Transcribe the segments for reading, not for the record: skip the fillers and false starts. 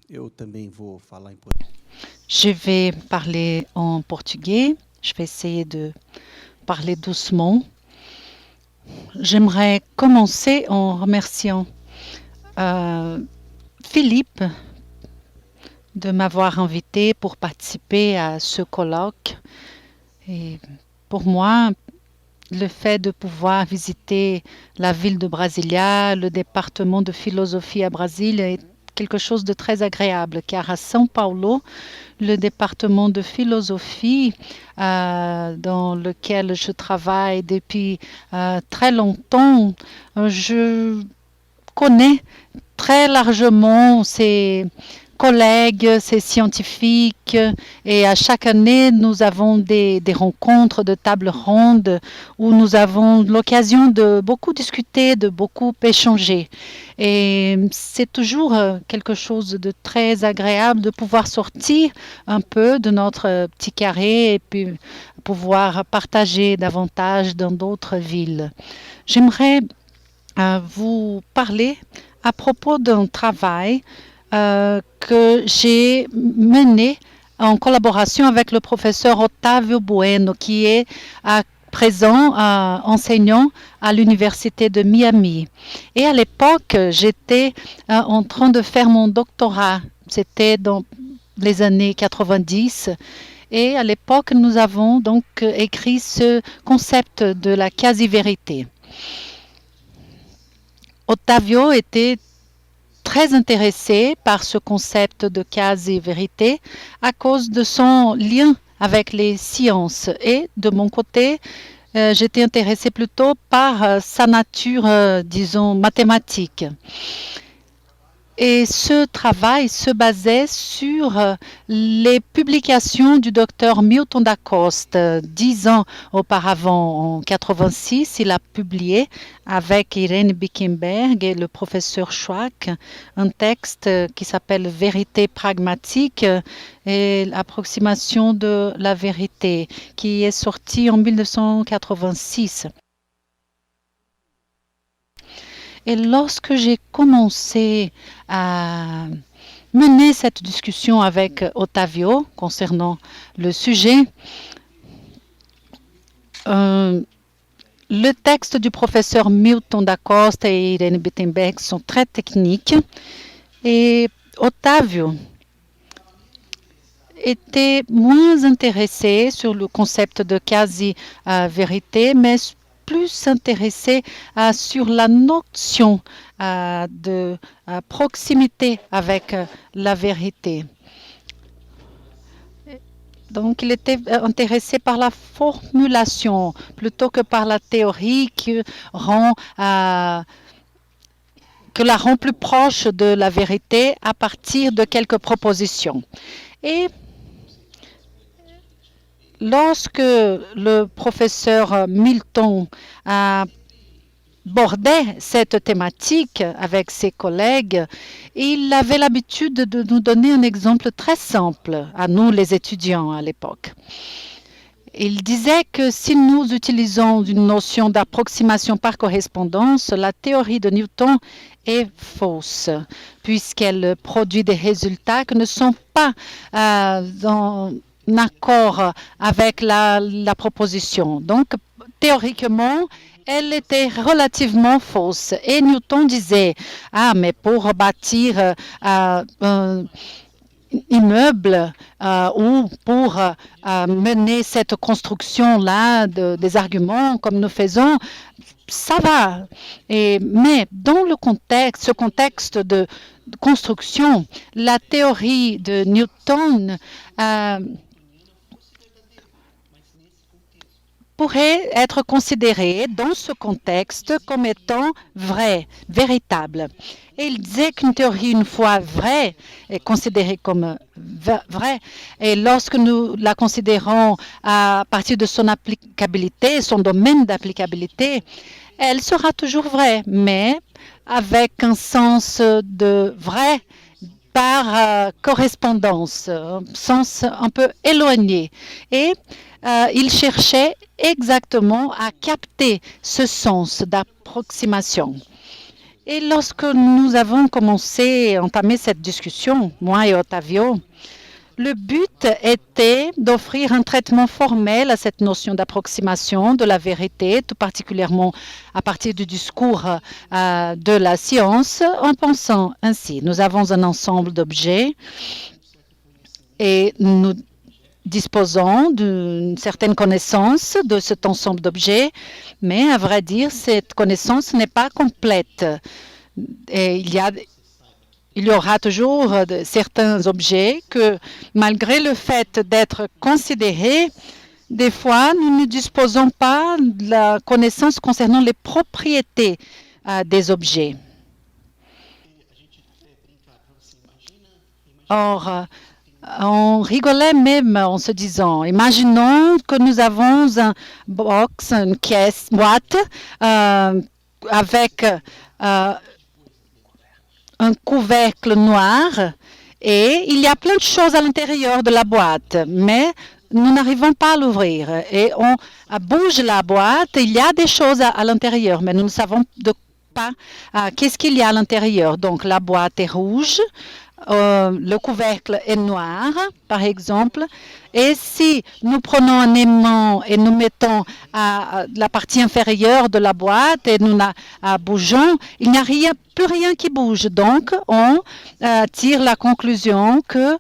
Eu também vou falar em português. Je vais parler en portugais. Je vais essayer de parler doucement. J'aimerais commencer en remerciant Philippe de m'avoir invité pour participer à ce colloque. Et pour moi, le fait de pouvoir visiter la ville de Brasilia, le département de philosophie à Brasilia, est quelque chose de très agréable, car à São Paulo, le département de philosophie dans lequel je travaille depuis très longtemps, je connais très largement ces collègues, ces scientifiques, et à chaque année, nous avons des rencontres de table ronde où nous avons l'occasion de beaucoup discuter, de beaucoup échanger. Et c'est toujours quelque chose de très agréable de pouvoir sortir un peu de notre petit carré et puis pouvoir partager davantage dans d'autres villes. J'aimerais vous parler à propos d'un travail que j'ai mené en collaboration avec le professeur Otávio Bueno, qui est à présent enseignant à l'université de Miami. Et à l'époque, j'étais en train de faire mon doctorat. C'était dans les années 90. Et à l'époque, nous avons donc écrit ce concept de la quasi-vérité. Otávio était très intéressé par ce concept de quasi-vérité à cause de son lien avec les sciences. Et de mon côté, j'étais intéressée plutôt par sa nature, disons, mathématique. Et ce travail se basait sur les publications du docteur Milton da Costa. 10 ans auparavant, en 86, il a publié avec Irene Bickenberg et le professeur Schwack un texte qui s'appelle Vérité pragmatique et l'approximation de la vérité, qui est sorti en 1986. Et lorsque j'ai commencé à mener cette discussion avec Otávio concernant le sujet, le texte du professeur Milton da Costa et Irene Bittenberg sont très techniques et Otávio était moins intéressé sur le concept de quasi-vérité, mais plus intéressé sur la notion de proximité avec la vérité. Donc, il était intéressé par la formulation plutôt que par la théorie qui la rend plus proche de la vérité à partir de quelques propositions. Et lorsque le professeur Milton abordait cette thématique avec ses collègues, il avait l'habitude de nous donner un exemple très simple à nous, les étudiants à l'époque. Il disait que si nous utilisons une notion d'approximation par correspondance, la théorie de Newton est fausse, puisqu'elle produit des résultats qui ne sont pas en accord avec la proposition. Donc, théoriquement, elle était relativement fausse. Et Newton disait, mais pour bâtir un immeuble ou pour mener cette construction-là des arguments comme nous faisons, ça va. Mais dans ce contexte de construction, la théorie de Newton pourrait être considérée dans ce contexte comme étant vraie, véritable. Et il disait qu'une théorie, une fois vraie, est considérée comme vraie. Et lorsque nous la considérons à partir de son applicabilité, son domaine d'applicabilité, elle sera toujours vraie, mais avec un sens de vrai par correspondance, un sens un peu éloigné. Et il cherchait exactement à capter ce sens d'approximation. Et lorsque nous avons entamé cette discussion, moi et Ottavio, le but était d'offrir un traitement formel à cette notion d'approximation de la vérité, tout particulièrement à partir du discours de la science, en pensant ainsi. Nous avons un ensemble d'objets et nous disposons d'une certaine connaissance de cet ensemble d'objets, mais à vrai dire, cette connaissance n'est pas complète. Et il y aura toujours certains objets que, malgré le fait d'être considérés, des fois, nous ne disposons pas de la connaissance concernant les propriétés des objets. Or, on rigolait même en se disant, imaginons que nous avons une boîte avec un couvercle noir et il y a plein de choses à l'intérieur de la boîte, mais nous n'arrivons pas à l'ouvrir. Et on bouge la boîte, il y a des choses à l'intérieur, mais nous ne savons pas qu'est-ce qu'il y a à l'intérieur. Donc la boîte est rouge, le couvercle est noir, par exemple, et si nous prenons un aimant et nous mettons à la partie inférieure de la boîte et nous la bougeons, il n'y a plus rien qui bouge. Donc, on tire la conclusion que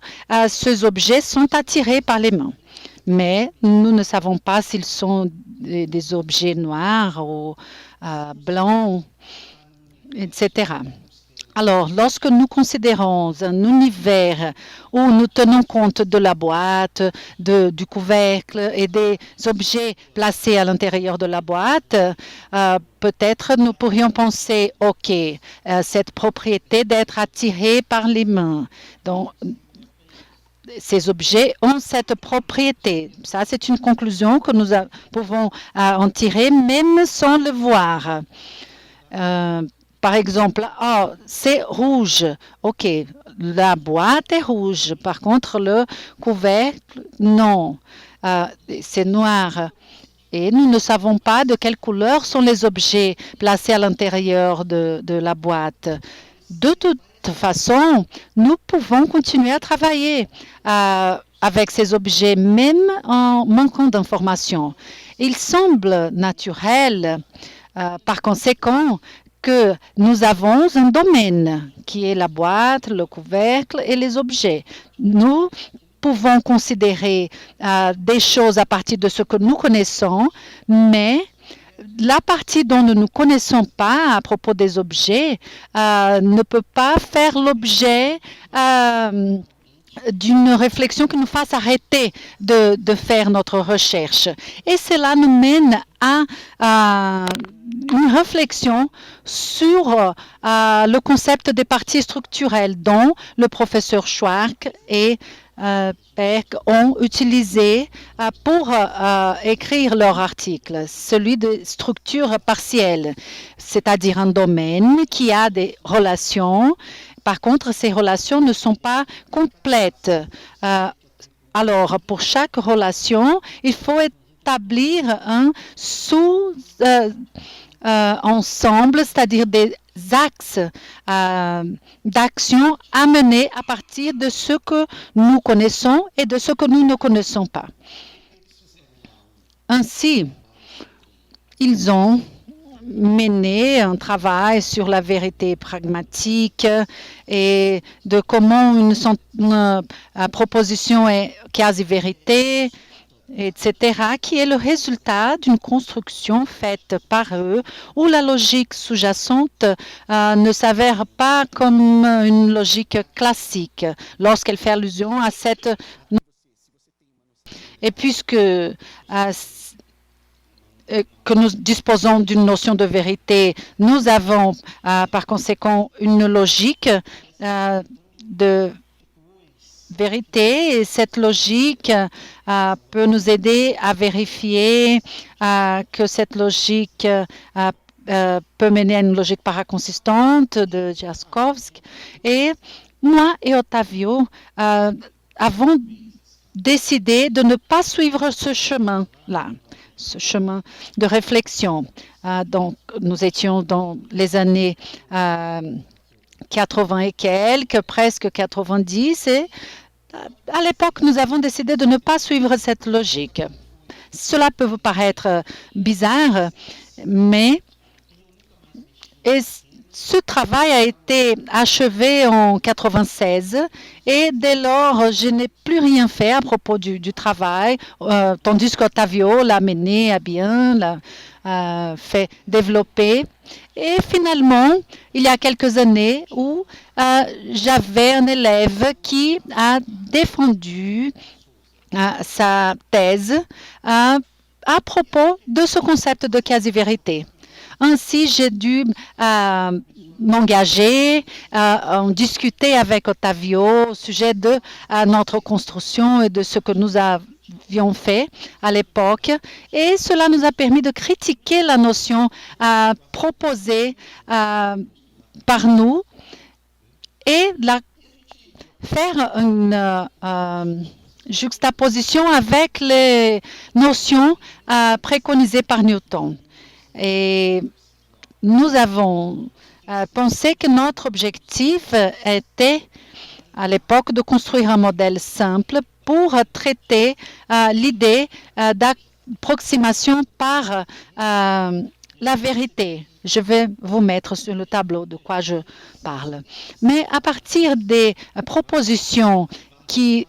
ces objets sont attirés par les mains. Mais nous ne savons pas s'ils sont des objets noirs ou blancs, etc. Alors, lorsque nous considérons un univers où nous tenons compte de la boîte, du couvercle et des objets placés à l'intérieur de la boîte, peut-être nous pourrions penser, OK, cette propriété d'être attiré par les mains. Donc, ces objets ont cette propriété. Ça, c'est une conclusion que nous pouvons en tirer même sans le voir. Par exemple, c'est rouge. OK, la boîte est rouge. Par contre, le couvercle, non. C'est noir. Et nous ne savons pas de quelle couleur sont les objets placés à l'intérieur de la boîte. De toute façon, nous pouvons continuer à travailler avec ces objets, même en manquant d'informations. Il semble naturel, par conséquent, que nous avons un domaine qui est la boîte, le couvercle et les objets. Nous pouvons considérer des choses à partir de ce que nous connaissons, mais la partie dont nous ne connaissons pas à propos des objets ne peut pas faire l'objet d'une réflexion qui nous fasse arrêter de faire notre recherche. Et cela nous mène à une réflexion sur le concept des parties structurelles dont le professeur Schwark et Peck ont utilisé pour écrire leur article, celui de structure partielle, c'est-à-dire un domaine qui a des relations. Par contre, ces relations ne sont pas complètes. Alors, pour chaque relation, il faut établir un sous-ensemble, c'est-à-dire des axes d'action à mener à partir de ce que nous connaissons et de ce que nous ne connaissons pas. Ainsi, ils ont mené un travail sur la vérité pragmatique et de comment une proposition est quasi-vérité, etc., qui est le résultat d'une construction faite par eux où la logique sous-jacente ne s'avère pas comme une logique classique lorsqu'elle fait allusion à cette... Et puisque que nous disposons d'une notion de vérité, nous avons par conséquent une logique de vérité et cette logique peut nous aider à vérifier que cette logique peut mener à une logique paraconsistante de Jaskowski. Et moi et Ottavio avons décidé de ne pas suivre ce chemin-là. ce chemin de réflexion. Donc, nous étions dans les années 80 et quelques, presque 90, et à l'époque, nous avons décidé de ne pas suivre cette logique. Cela peut vous paraître bizarre, mais ce travail a été achevé en 96 et dès lors, je n'ai plus rien fait à propos du travail, tandis qu'Ottavio l'a mené à bien, l'a fait développer. Et finalement, il y a quelques années où j'avais un élève qui a défendu sa thèse à propos de ce concept de quasi-vérité. Ainsi, j'ai dû m'engager, en discuter avec Ottavio au sujet de notre construction et de ce que nous avions fait à l'époque. Et cela nous a permis de critiquer la notion proposée par nous et faire une juxtaposition avec les notions préconisées par Newton. Et nous avons pensé que notre objectif était, à l'époque, de construire un modèle simple pour traiter l'idée d'approximation par la vérité. Je vais vous mettre sur le tableau de quoi je parle. Mais à partir des propositions qui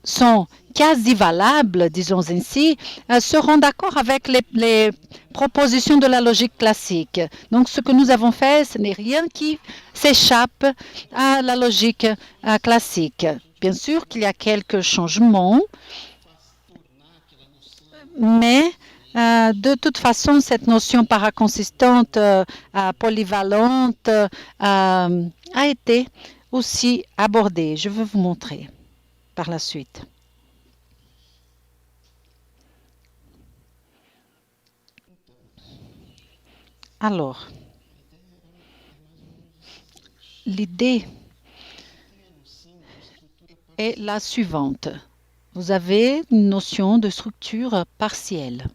sont quasi valables, disons ainsi, seront d'accord avec les propositions de la logique classique. Donc, ce que nous avons fait, ce n'est rien qui s'échappe à la logique classique. Bien sûr qu'il y a quelques changements, mais de toute façon, cette notion paraconsistante, polyvalente, a été aussi abordée. Je vais vous montrer par la suite. Alors, l'idée est la suivante. Vous avez une notion de structure partielle.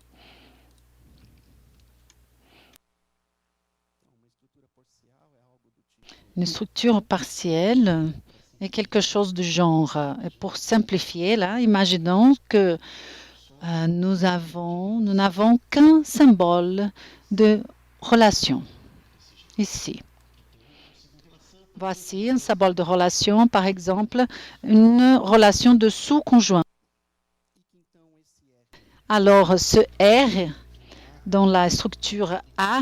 Une structure partielle est quelque chose du genre. Et pour simplifier, là, imaginons que nous n'avons qu'un symbole de relation ici. Voici un symbole de relation, par exemple, une relation de sous-conjoint. Alors, ce R dans la structure A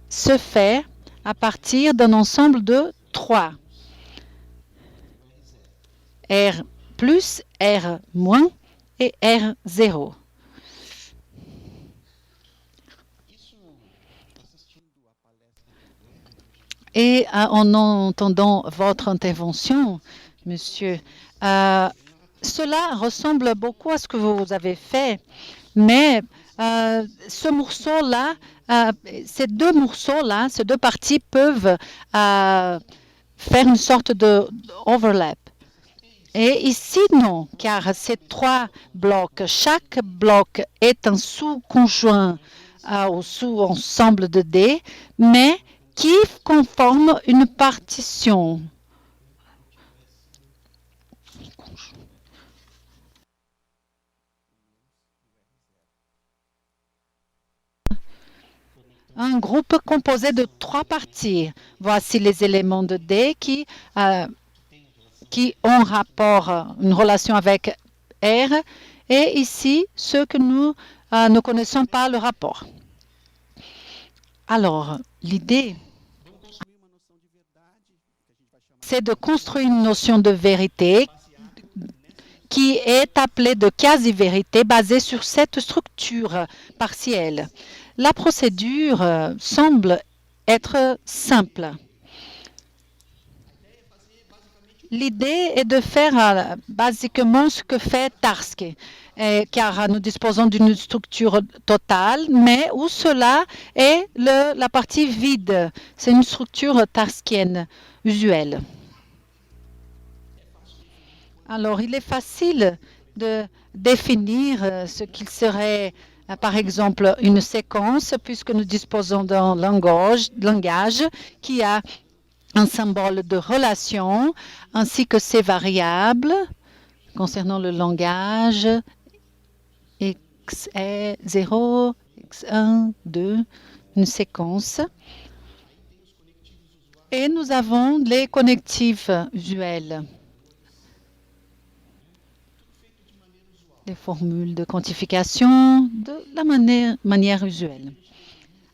se fait à partir d'un ensemble de 3. R plus, R moins et R0. Et en entendant votre intervention, monsieur, cela ressemble beaucoup à ce que vous avez fait, mais ce morceau-là, ces deux morceaux-là, ces deux parties peuvent faire une sorte de overlap. Et ici, non, car ces 3 blocs, chaque bloc est un sous-conjoint ou sous-ensemble de D, mais qui conforme une partition. Un groupe composé de 3 parties. Voici les éléments de D qui ont rapport, une relation avec R, et ici, ceux que nous ne connaissons pas le rapport. Alors, l'idée, c'est de construire une notion de vérité qui est appelée de quasi-vérité basée sur cette structure partielle. La procédure semble être simple. L'idée est de faire basiquement ce que fait Tarski, car nous disposons d'une structure totale, mais où cela est la partie vide. C'est une structure tarskienne usuelle. Alors, il est facile de définir ce qu'il serait par exemple, une séquence, puisque nous disposons d'un langage qui a un symbole de relation, ainsi que ses variables concernant le langage, x est 0, x1, 2, une séquence. Et nous avons les connectifs usuels, les formules de quantification de la manière usuelle.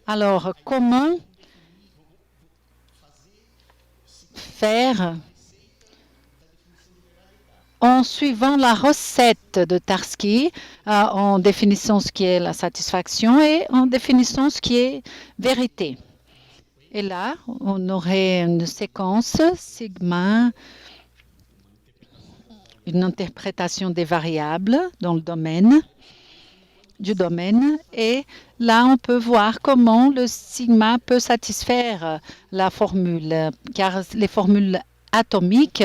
Alors, comment faire en suivant la recette de Tarski, en définissant ce qui est la satisfaction et en définissant ce qui est vérité. Et là, on aurait une séquence sigma, une interprétation des variables dans le domaine, et là, on peut voir comment le sigma peut satisfaire la formule, car les formules atomiques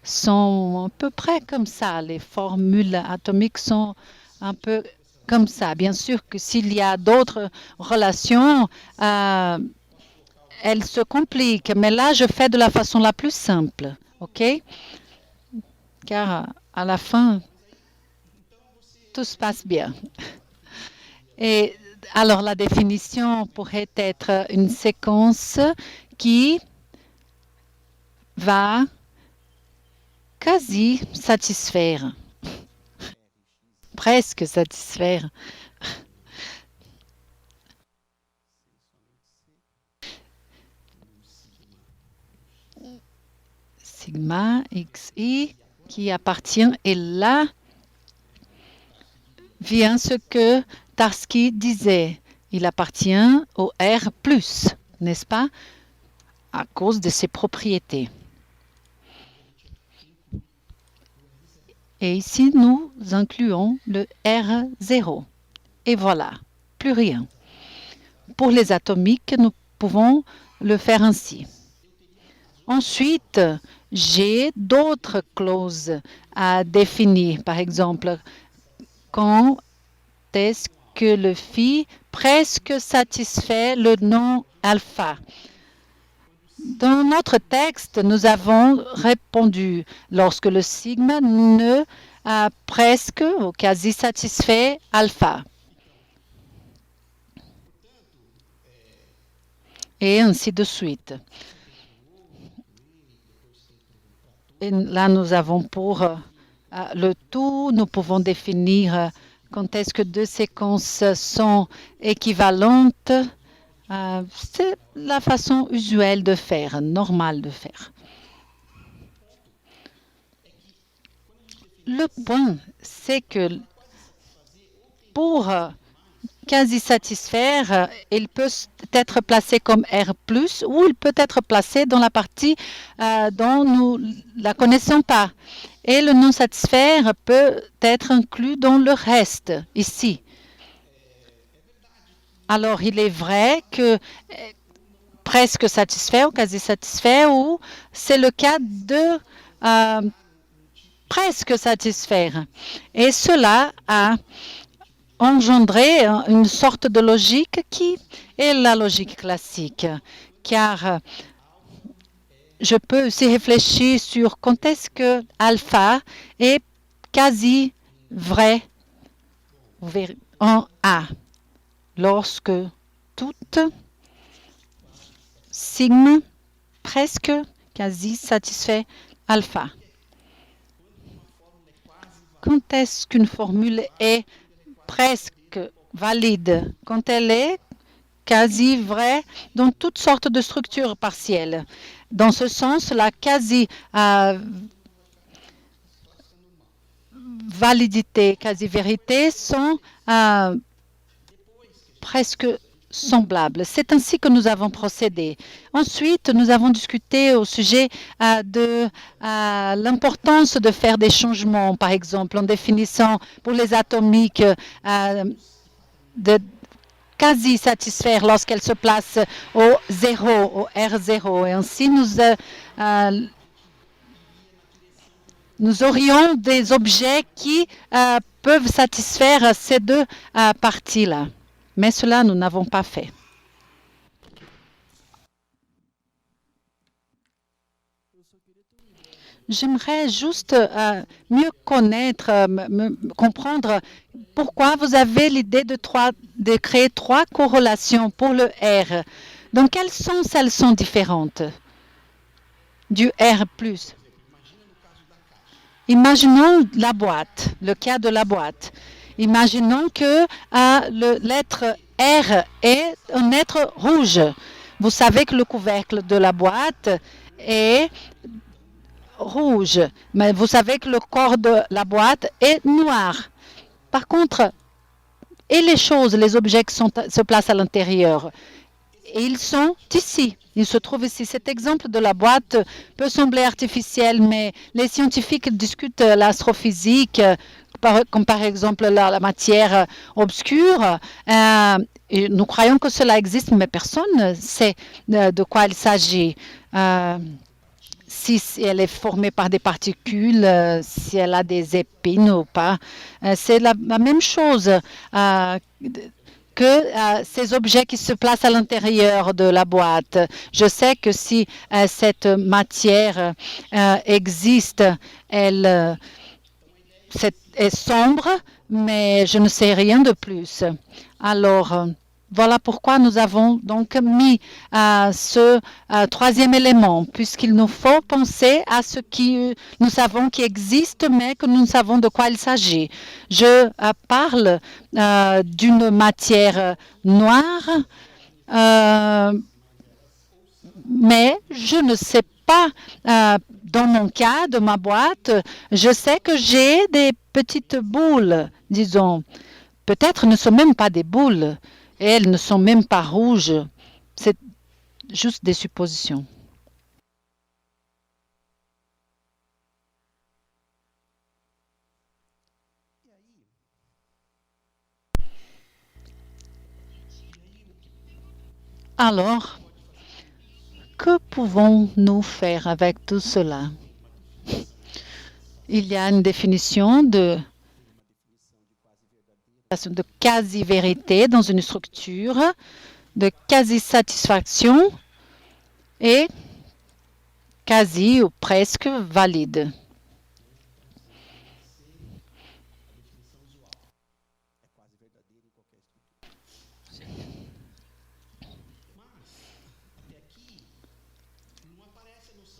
sont à peu près comme ça. Les formules atomiques sont un peu comme ça. Bien sûr que s'il y a d'autres relations, elles se compliquent, mais là, je fais de la façon la plus simple, OK? Car à la fin, tout se passe bien. Et alors, la définition pourrait être une séquence qui va quasi satisfaire, presque satisfaire sigma xi qui appartient, et là vient ce que Tarski disait, il appartient au R+, n'est-ce pas, à cause de ses propriétés. Et ici, nous incluons le R0. Et voilà, plus rien. Pour les atomiques, nous pouvons le faire ainsi. Ensuite, j'ai d'autres clauses à définir. Par exemple, quand est-ce que le phi presque satisfait le nom alpha? Dans notre texte, nous avons répondu lorsque le sigma ne a presque ou quasi satisfait alpha. Et ainsi de suite. Et là, nous avons pour le tout, nous pouvons définir quand est-ce que deux séquences sont équivalentes. C'est la façon usuelle de faire, normale de faire. Le point, c'est que pour quasi satisfaire, il peut être placé comme R+, ou il peut être placé dans la partie dont nous ne la connaissons pas. Et le non satisfaire peut être inclus dans le reste, ici. Alors, il est vrai que presque satisfait ou quasi satisfait, ou c'est le cas de presque satisfaire. Et cela a engendré une sorte de logique qui est la logique classique, car je peux aussi réfléchir sur quand est-ce que alpha est quasi vrai en A, lorsque toute sigma presque quasi satisfait alpha. Quand est-ce qu'une formule est presque valide? Quand elle est quasi vraie dans toutes sortes de structures partielles. Dans ce sens, la quasi-validité, quasi-vérité sont presque semblables. C'est ainsi que nous avons procédé. Ensuite, nous avons discuté au sujet de l'importance de faire des changements, par exemple, en définissant pour les atomiques de quasi satisfaire lorsqu'elle se place au 0, au R0. Et ainsi, nous aurions des objets qui peuvent satisfaire ces deux parties-là. Mais cela, nous n'avons pas fait. J'aimerais juste mieux connaître, comprendre pourquoi vous avez l'idée de créer 3 corrélations pour le R. Dans quel sens elles sont différentes du R+. Imaginons la boîte, le cas de la boîte. Imaginons que le lettre R est un lettre rouge. Vous savez que le couvercle de la boîte est rouge, mais vous savez que le corps de la boîte est noir. Par contre, et les choses, les objets qui se placent à l'intérieur, ils sont ici. Ils se trouvent ici. Cet exemple de la boîte peut sembler artificiel, mais les scientifiques discutent l'astrophysique, comme par exemple la matière obscure. Et nous croyons que cela existe, mais personne ne sait de quoi il s'agit. Si elle est formée par des particules, si elle a des épines ou pas. C'est la même chose que ces objets qui se placent à l'intérieur de la boîte. Je sais que si cette matière existe, elle est sombre, mais je ne sais rien de plus. Alors, voilà pourquoi nous avons donc mis ce 3e élément, puisqu'il nous faut penser à ce que nous savons qui existe, mais que nous ne savons de quoi il s'agit. Je parle d'une matière noire, mais je ne sais pas, dans mon cas, de ma boîte, je sais que j'ai des petites boules, disons. Peut-être ne sont même pas des boules. Et elles ne sont même pas rouges. C'est juste des suppositions. Alors, que pouvons-nous faire avec tout cela? Il y a une définition de quasi-vérité dans une structure, de quasi-satisfaction et quasi ou presque valide.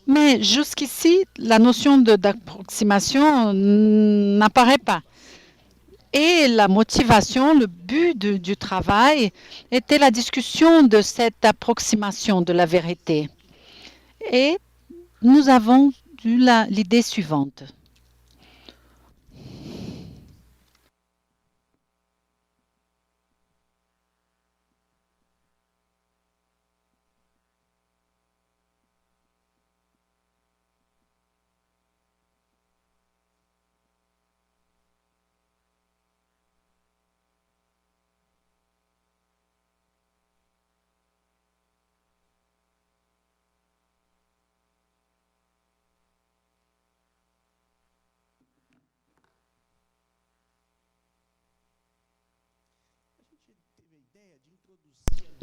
Mais jusqu'ici, la notion d'approximation n'apparaît pas. Et la motivation, le but du travail était la discussion de cette approximation de la vérité. Et nous avons eu l'idée suivante.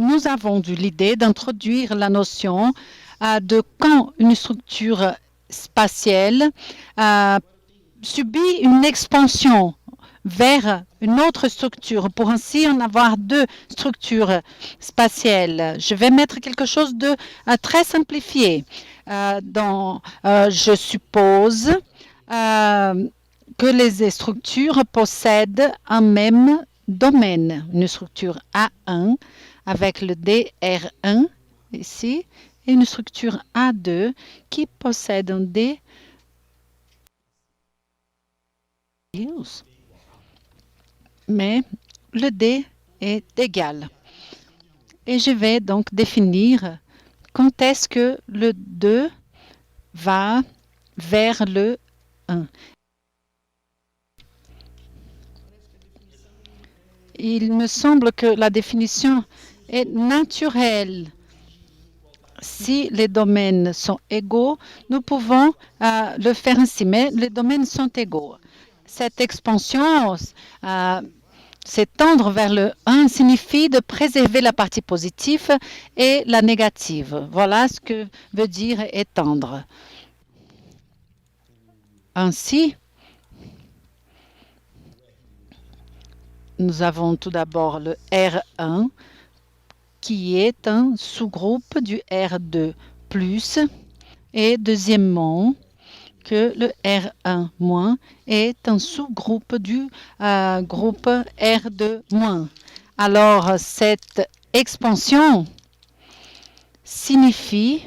Nous avons eu l'idée d'introduire la notion de quand une structure spatiale subit une expansion vers une autre structure pour ainsi en avoir 2 structures spatiales. Je vais mettre quelque chose de très simplifié. Je suppose que les structures possèdent un même domaine, une structure A1 avec le DR1 ici et une structure A2 qui possède un D. Mais le D est égal. Et je vais donc définir quand est-ce que le 2 va vers le 1. Il me semble que la définition est naturelle. Si les domaines sont égaux, nous pouvons le faire ainsi, mais les domaines sont égaux. Cette expansion, s'étendre vers le 1 signifie de préserver la partie positive et la négative. Voilà ce que veut dire étendre. Ainsi, nous avons tout d'abord le R1 qui est un sous-groupe du R2+, et deuxièmement, que le R1- est un sous-groupe du groupe R2-. Alors, cette expansion signifie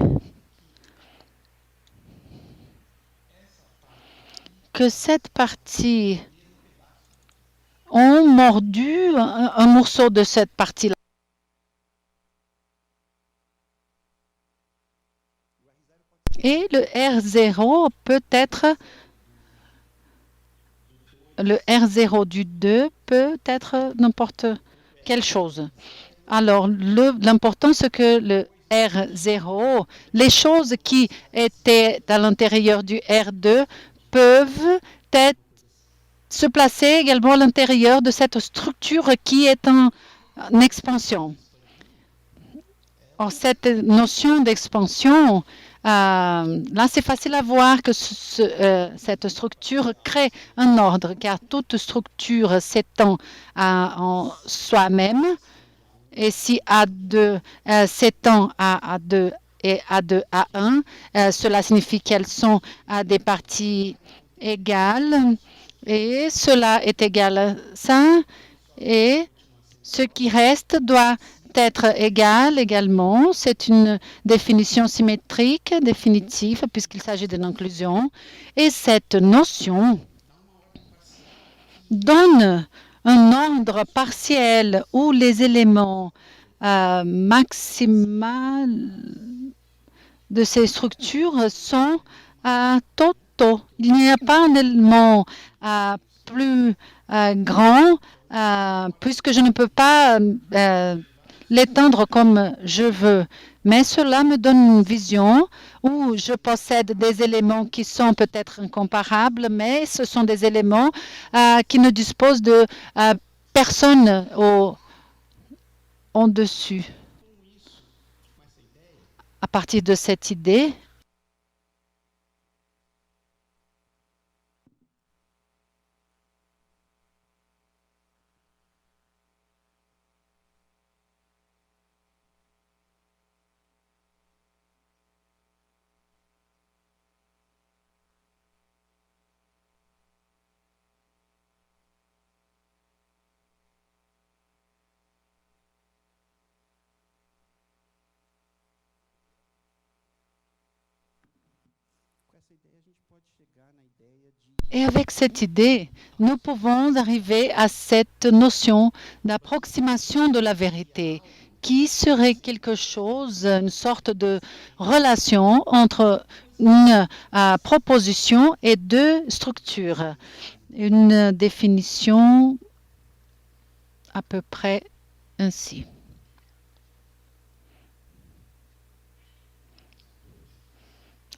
que cette partie ont mordu un morceau de cette partie-là. Et le R0 peut être, le R0 du 2 peut être n'importe quelle chose. Alors, l'important, c'est que le R0, les choses qui étaient à l'intérieur du R2 peuvent se placer également à l'intérieur de cette structure qui est en expansion. Or, cette notion d'expansion, là, c'est facile à voir que cette structure crée un ordre, car toute structure s'étend en soi-même. Et si A2 s'étend à A2 et A2 à 1, cela signifie qu'elles sont à des parties égales. Et cela est égal à ça. Et ce qui reste doit être égal également. C'est une définition symétrique, définitive, puisqu'il s'agit d'une inclusion. Et cette notion donne un ordre partiel où les éléments maximaux de ces structures sont totaux. Il n'y a pas un élément plus grand puisque je ne peux pas l'étendre comme je veux. Mais cela me donne une vision où je possède des éléments qui sont peut-être incomparables, mais ce sont des éléments qui ne disposent de personne en dessus. À partir de cette idée, et avec cette idée, nous pouvons arriver à cette notion d'approximation de la vérité, qui serait quelque chose, une sorte de relation entre une proposition et deux structures. Une définition à peu près ainsi.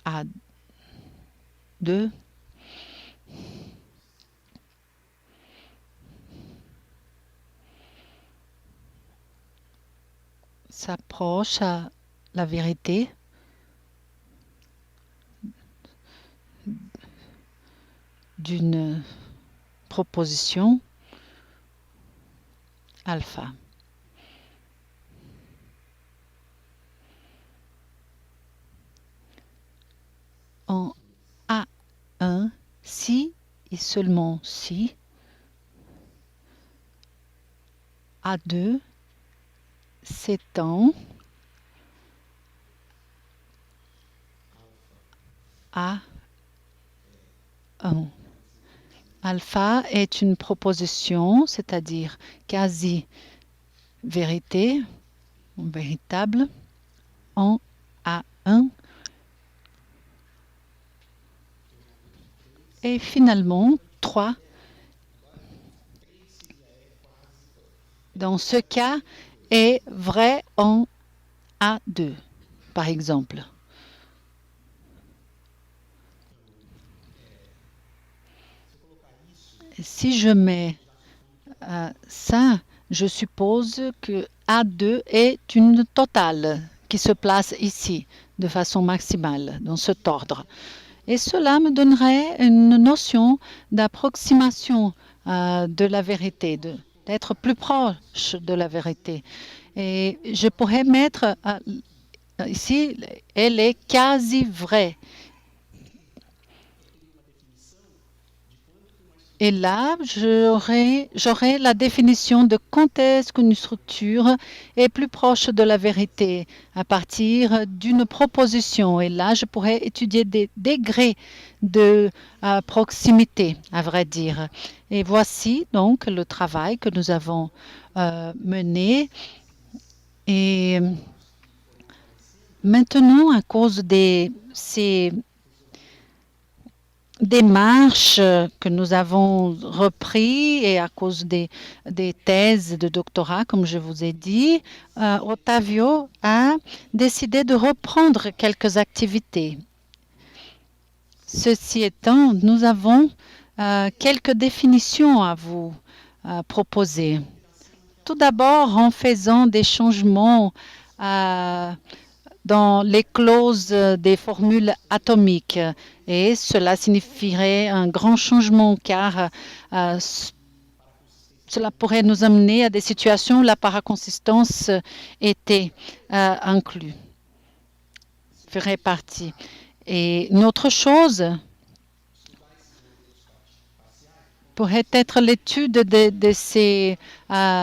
A2 s'approche à la vérité d'une proposition alpha. En A1, si et seulement si, A2 s'étend à 1. Alpha est une proposition, c'est-à-dire quasi-vérité, véritable, en A1. Et finalement, 3. Dans ce cas, est vrai en A2, par exemple. Si je mets ça, je suppose que A2 est une totale qui se place ici de façon maximale, dans cet ordre. Et cela me donnerait une notion d'approximation de la vérité, d'être plus proche de la vérité. Et je pourrais mettre ici, elle est quasi vraie. Et là, j'aurai la définition de quand est-ce qu'une structure est plus proche de la vérité à partir d'une proposition. Et là, je pourrais étudier des degrés de proximité, à vrai dire. Et voici donc le travail que nous avons mené. Et maintenant, à cause de ces démarches que nous avons repris et à cause des thèses de doctorat, comme je vous ai dit, Ottavio a décidé de reprendre quelques activités. Ceci étant, nous avons quelques définitions à vous proposer. Tout d'abord, en faisant des changements dans les clauses des formules atomiques. Et cela signifierait un grand changement car cela pourrait nous amener à des situations où la paraconsistance était inclue, ferait partie. Et une autre chose pourrait être l'étude de ces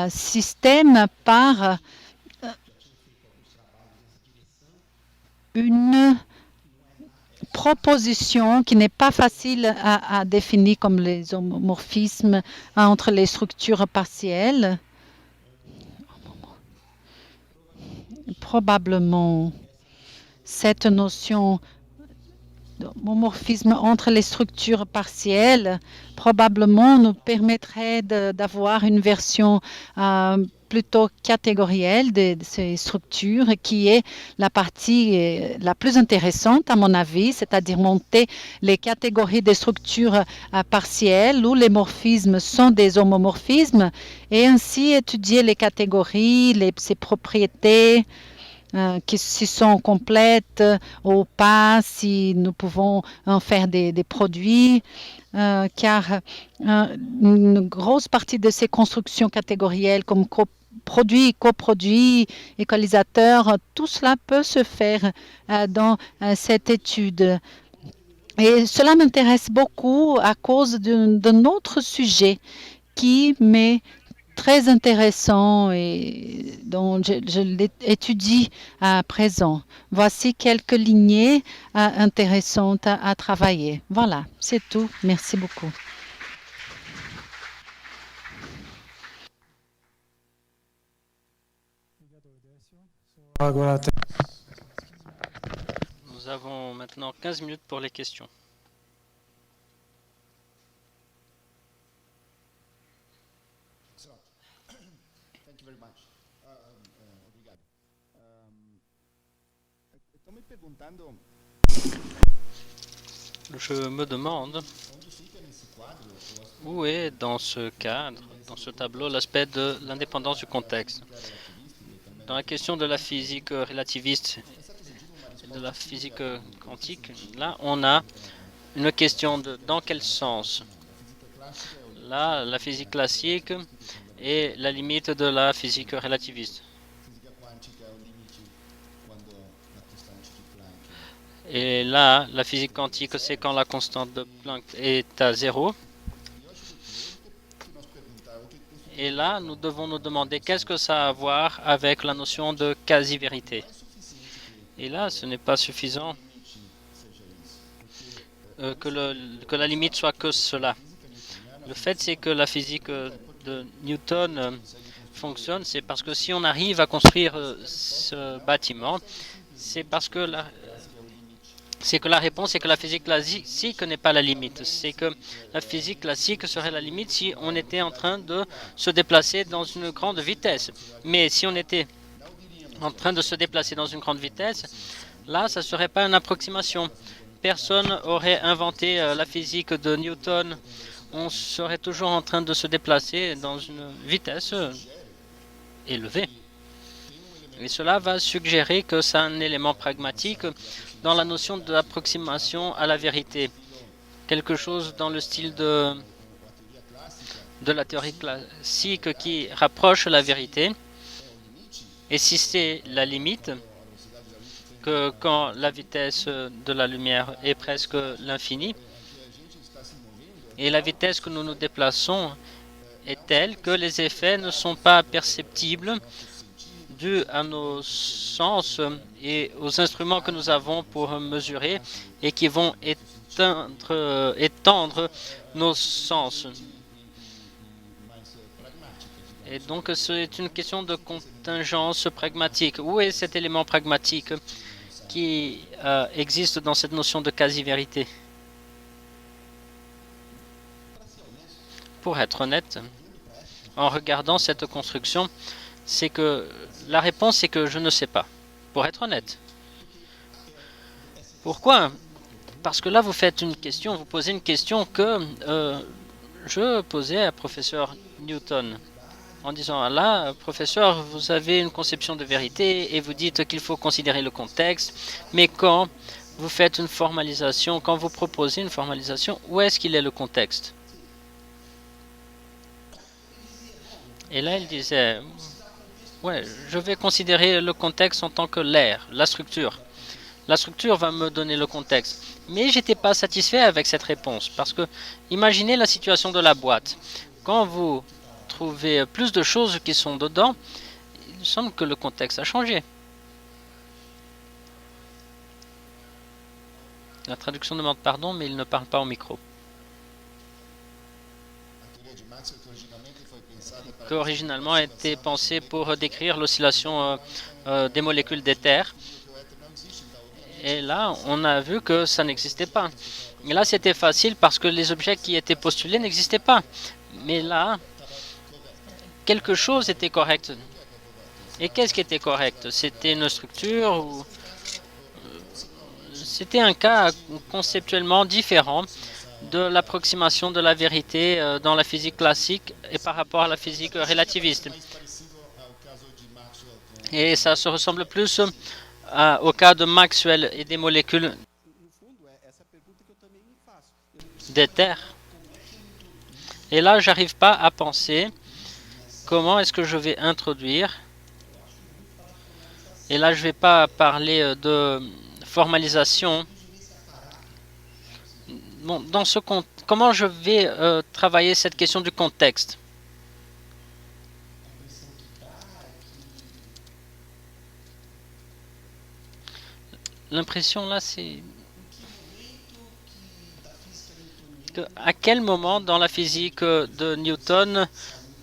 systèmes par une proposition qui n'est pas facile à définir comme les homomorphismes entre les structures partielles. Probablement, cette notion d'homomorphisme entre les structures partielles probablement nous permettrait d'avoir une version plutôt catégorielle de ces structures, qui est la partie la plus intéressante à mon avis, c'est-à-dire monter les catégories des structures partielles où les morphismes sont des homomorphismes et ainsi étudier les catégories, ses propriétés, qui si sont complètes ou pas, si nous pouvons en faire des produits, car une grosse partie de ces constructions catégorielles comme produits, coproduits, équalisateurs, tout cela peut se faire dans cette étude. Et cela m'intéresse beaucoup à cause d'un autre sujet qui m'est très intéressant et dont je l'étudie à présent. Voici quelques lignées intéressantes à travailler. Voilà, c'est tout. Merci beaucoup. Nous avons maintenant 15 minutes pour les questions. Je me demande où est dans ce cadre, dans ce tableau, l'aspect de l'indépendance du contexte. Dans la question de la physique relativiste et de la physique quantique, là, on a une question de dans quel sens. Là, la physique classique est la limite de la physique relativiste. Et là, la physique quantique, c'est quand la constante de Planck est à 0. Et là, nous devons nous demander qu'est-ce que ça a à voir avec la notion de quasi-vérité. Et là, ce n'est pas suffisant que la limite soit que cela. Le fait, c'est que la physique de Newton fonctionne, c'est parce que si on arrive à construire ce bâtiment, c'est parce que la réponse est que la physique classique n'est pas la limite. C'est que la physique classique serait la limite si on était en train de se déplacer dans une grande vitesse. Mais si on était en train de se déplacer dans une grande vitesse, là, ça ne serait pas une approximation. Personne aurait inventé la physique de Newton on serait toujours en train de se déplacer dans une vitesse élevée. Et cela va suggérer que c'est un élément pragmatique dans la notion d'approximation à la vérité. Quelque chose dans le style de la théorie classique qui rapproche la vérité. Et si c'est la limite, que quand la vitesse de la lumière est presque l'infini, et la vitesse que nous nous déplaçons est telle que les effets ne sont pas perceptibles dû à nos sens et aux instruments que nous avons pour mesurer et qui vont étendre nos sens. Et donc, c'est une question de contingence pragmatique. Où est cet élément pragmatique qui existe dans cette notion de quasi-vérité? Pour être honnête, en regardant cette construction, c'est que la réponse est que je ne sais pas. Pour être honnête. Pourquoi? Parce que là, vous faites une question, vous posez une question que je posais à professeur Newton. En disant, là, professeur, vous avez une conception de vérité et vous dites qu'il faut considérer le contexte, mais quand vous faites une formalisation, quand vous proposez une formalisation, où est-ce qu'il est le contexte? Et là, il disait, ouais, je vais considérer le contexte en tant que l'air, la structure. La structure va me donner le contexte. Mais j'étais pas satisfait avec cette réponse, parce que imaginez la situation de la boîte. Quand vous trouvez plus de choses qui sont dedans, il semble que le contexte a changé. La traduction demande pardon, mais il ne parle pas au micro. Que originalement a été pensé pour décrire l'oscillation des molécules d'éther. Et là, on a vu que ça n'existait pas. Et là, c'était facile parce que les objets qui étaient postulés n'existaient pas. Mais là, quelque chose était correct. Et qu'est-ce qui était correct? C'était une structure ou c'était un cas conceptuellement différent de l'approximation de la vérité dans la physique classique et par rapport à la physique relativiste. Et ça se ressemble plus au cas de Maxwell et des molécules d'éther. Et là, j'arrive pas à penser comment est-ce que je vais introduire. Et là, je vais pas parler de formalisation. Bon, dans ce comment je vais travailler cette question du contexte? L'impression là, c'est à quel moment dans la physique de Newton,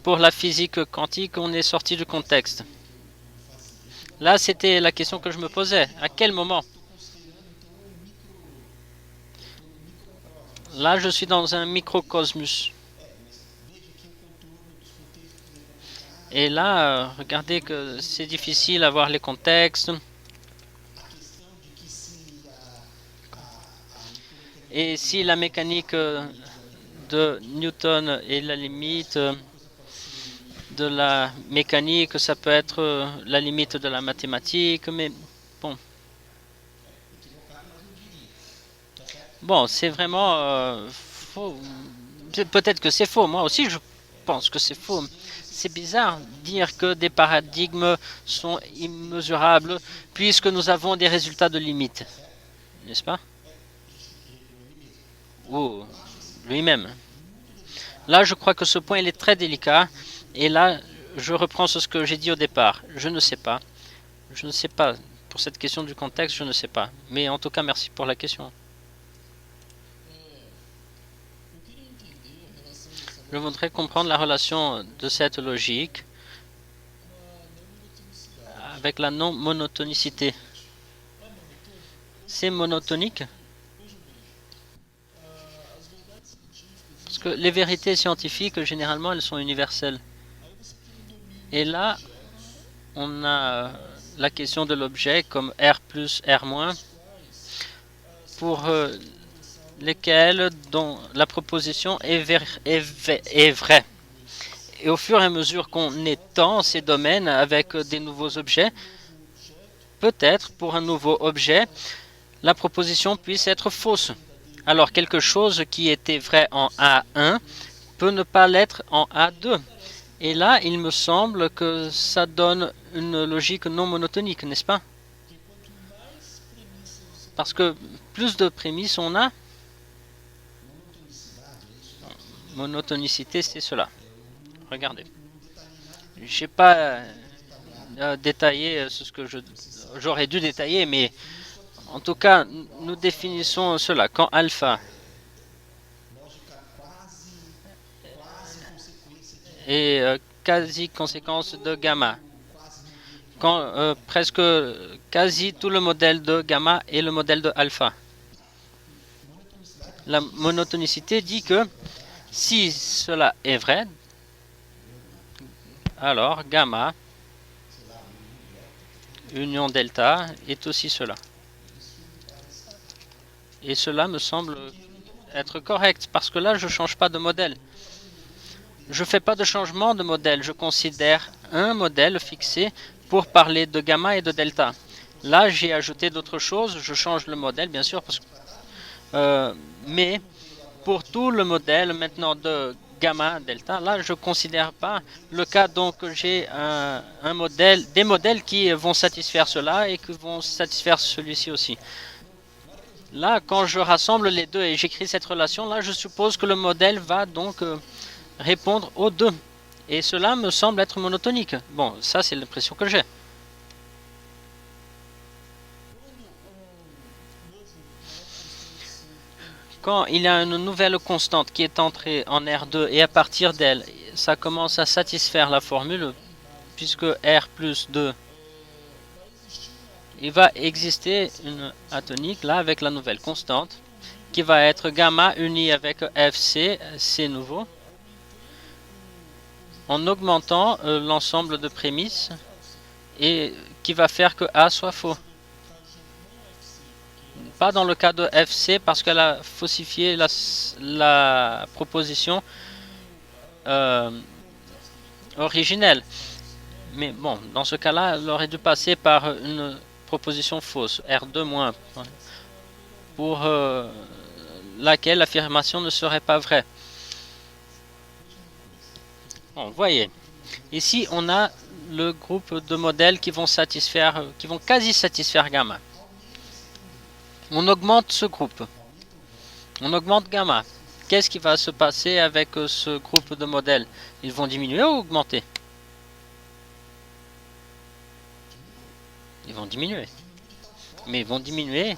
pour la physique quantique, on est sorti du contexte? Là, c'était la question que je me posais. À quel moment? Là, je suis dans un microcosmos. Et là, regardez que c'est difficile à voir les contextes. Et si la mécanique de Newton est la limite de la mécanique, ça peut être la limite de la mathématique, mais bon. Bon, c'est vraiment faux. Peut-être que c'est faux. Moi aussi, je pense que c'est faux. C'est bizarre de dire que des paradigmes sont immesurables puisque nous avons des résultats de limite. N'est-ce pas? Ou lui-même. Là, je crois que ce point il est très délicat. Et là, je reprends ce que j'ai dit au départ. Je ne sais pas. Je ne sais pas. Pour cette question du contexte, je ne sais pas. Mais en tout cas, merci pour la question. Je voudrais comprendre la relation de cette logique avec la non-monotonicité. C'est monotonique? Parce que les vérités scientifiques, généralement, elles sont universelles. Et là, on a la question de l'objet comme R plus R moins. Pour lesquels dont la proposition est vraie. Et au fur et à mesure qu'on étend ces domaines avec des nouveaux objets, peut-être pour un nouveau objet, la proposition puisse être fausse. Alors quelque chose qui était vrai en A1 peut ne pas l'être en A2. Et là, il me semble que ça donne une logique non monotonique, n'est-ce pas? Parce que plus de prémices on a, monotonicité, c'est cela. Regardez. Je n'ai pas détaillé ce que j'aurais dû détailler, mais en tout cas, nous définissons cela. Quand alpha est quasi-conséquence de gamma, quand presque quasi tout le modèle de gamma est le modèle de alpha. La monotonicité dit que si cela est vrai, alors gamma union delta est aussi cela. Et cela me semble être correct, parce que là, je ne change pas de modèle. Je ne fais pas de changement de modèle. Je considère un modèle fixé pour parler de gamma et de delta. Là, j'ai ajouté d'autres choses. Je change le modèle, bien sûr, parce que, mais pour tout le modèle maintenant de gamma, delta, là, je ne considère pas le cas. Donc, j'ai un modèle, des modèles qui vont satisfaire cela et qui vont satisfaire celui-ci aussi. Là, quand je rassemble les deux et j'écris cette relation, là, je suppose que le modèle va donc répondre aux deux. Et cela me semble être monotonique. Bon, ça, c'est l'impression que j'ai. Quand il y a une nouvelle constante qui est entrée en R2 et à partir d'elle, ça commence à satisfaire la formule, puisque R plus 2, il va exister une atonique là avec la nouvelle constante qui va être gamma uni avec FC, c'est nouveau, en augmentant l'ensemble de prémices et qui va faire que A soit faux. Pas dans le cas de FC parce qu'elle a faussifié la proposition originelle. Mais bon, dans ce cas-là, elle aurait dû passer par une proposition fausse, R2-, pour laquelle l'affirmation ne serait pas vraie. Bon, vous voyez, ici on a le groupe de modèles qui vont satisfaire, qui vont quasi satisfaire gamma. On augmente ce groupe. On augmente gamma. Qu'est-ce qui va se passer avec ce groupe de modèles? Ils vont diminuer ou augmenter? Ils vont diminuer. Mais ils vont diminuer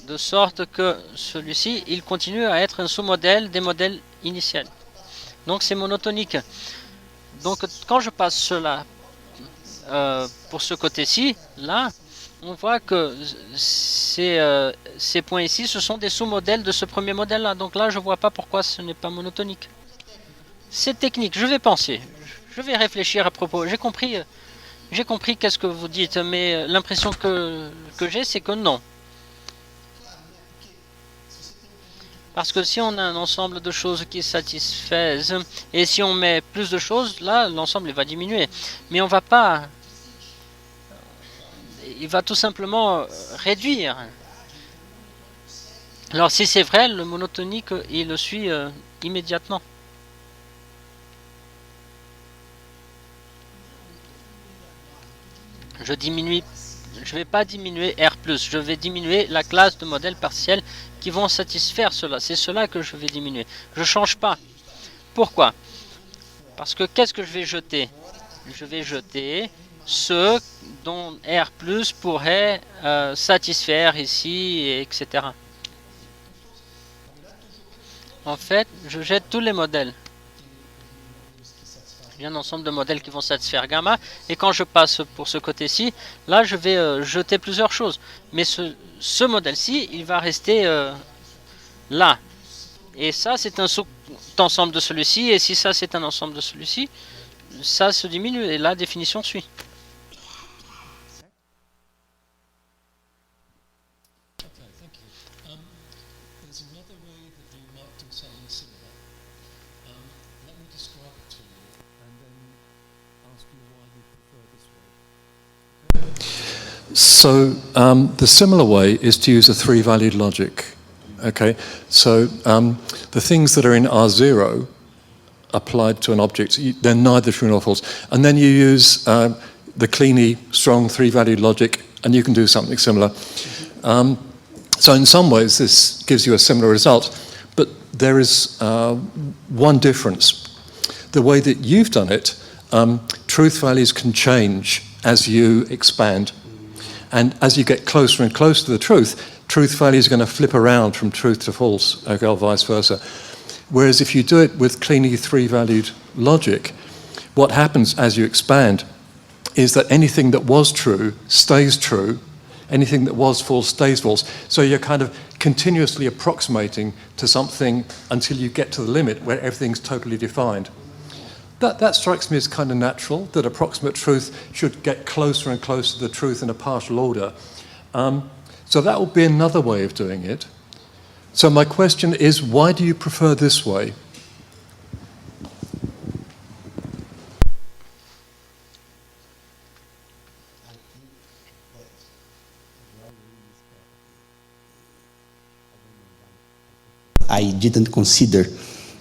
de sorte que celui-ci, il continue à être un sous-modèle des modèles initiaux. Donc c'est monotonique. Donc quand je passe cela pour ce côté-ci, là, on voit que ces points ici, ce sont des sous-modèles de ce premier modèle-là. Donc là, je ne vois pas pourquoi ce n'est pas monotonique. C'est technique, je vais penser. Je vais réfléchir à propos. J'ai compris qu'est-ce que vous dites, mais l'impression que j'ai, c'est que non. Parce que si on a un ensemble de choses qui satisfaisent, et si on met plus de choses, là, l'ensemble va diminuer. Mais on va pas... Il va tout simplement réduire. Alors si c'est vrai, le monotonique, il le suit immédiatement. Je ne vais pas diminuer R+, je vais diminuer la classe de modèles partiels qui vont satisfaire cela. C'est cela que je vais diminuer. Je ne change pas. Pourquoi? Parce que qu'est-ce que je vais jeter? Je vais jeter ceux dont R+, pourrait satisfaire ici, etc. En fait, je jette tous les modèles. Il y a un ensemble de modèles qui vont satisfaire gamma. Et quand je passe pour ce côté-ci, là, je vais jeter plusieurs choses. Mais ce modèle-ci, il va rester là. Et ça, c'est un sous-ensemble de celui-ci. Et si ça, c'est un ensemble de celui-ci, ça se diminue. Et la définition suit. So the similar way is to use a three-valued logic. Okay, so the things that are in R0 applied to an object, they're neither true nor false. And then you use the Kleene strong three-valued logic, and you can do something similar. So in some ways, this gives you a similar result, but there is one difference. The way that you've done it, truth values can change as you expand. And as you get closer and closer to the truth values are going to flip around from truth to false, okay, or vice versa. Whereas if you do it with Kleene three-valued logic, what happens as you expand is that anything that was true stays true, anything that was false stays false. So you're kind of continuously approximating to something until you get to the limit where everything's totally defined. That strikes me as kind of natural, that approximate truth should get closer and closer to the truth in a partial order. So that will be another way of doing it. So my question is, why do you prefer this way? I didn't consider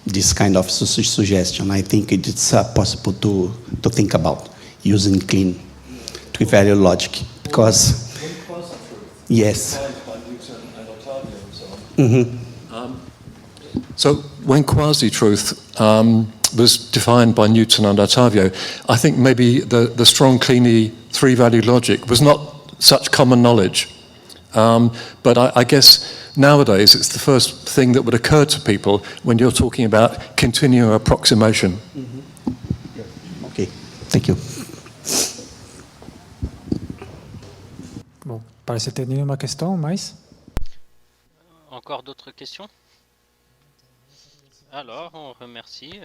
this kind of suggestion. I think it's possible to think about using Kleene three-value logic because yes. So when quasi-truth was defined by Newton and Ottavio, I think maybe the strong Kleene three-valued logic was not such common knowledge. But I guess nowadays it's the first thing that would occur to people when you're talking about continuum approximation. Okay, thank you. Bon, parece ter nenhuma questão mais? Encore d'autres questions? Alors, on remercie.